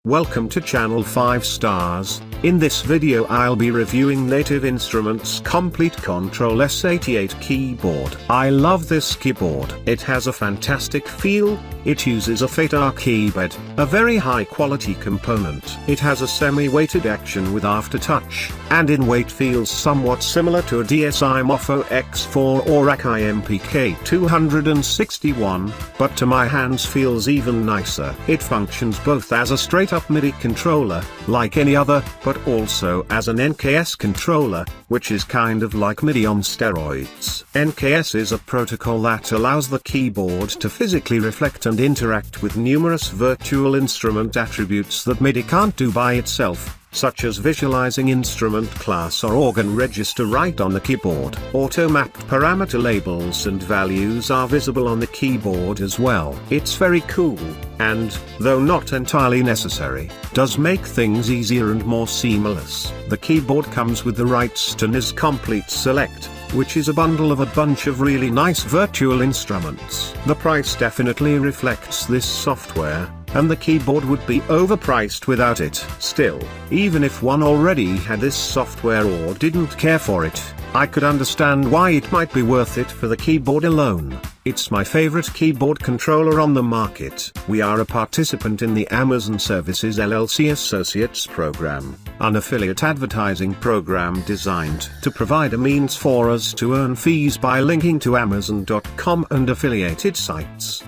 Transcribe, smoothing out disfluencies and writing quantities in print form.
Welcome to channel 5 stars. In this video I'll be reviewing Native Instruments Komplete Kontrol S88 keyboard. I love this keyboard. It has a fantastic feel. It uses a FATAR keyboard, a very high quality component. It has a semi-weighted action with aftertouch, and in weight feels somewhat similar to a DSi Mofo X4 or Akai MPK 261, but to my hands feels even nicer. It functions both as a straight-up MIDI controller, like any other, but also as an NKS controller, which is kind of like MIDI on steroids. NKS is a protocol that allows the keyboard to physically reflect and interact with numerous virtual instrument attributes that MIDI can't do by itself, such as visualizing instrument class or organ register right on the keyboard. Auto-mapped parameter labels and values are visible on the keyboard as well. It's very cool, and, though not entirely necessary, does make things easier and more seamless. The keyboard comes with the rights to NIS Complete Select, which is a bundle of a bunch of really nice virtual instruments. The price definitely reflects this software, and the keyboard would be overpriced without it. Still, even if one already had this software or didn't care for it, I could understand why it might be worth it for the keyboard alone. It's my favorite keyboard controller on the market. We are a participant in the Amazon Services LLC Associates program, an affiliate advertising program designed to provide a means for us to earn fees by linking to Amazon.com and affiliated sites.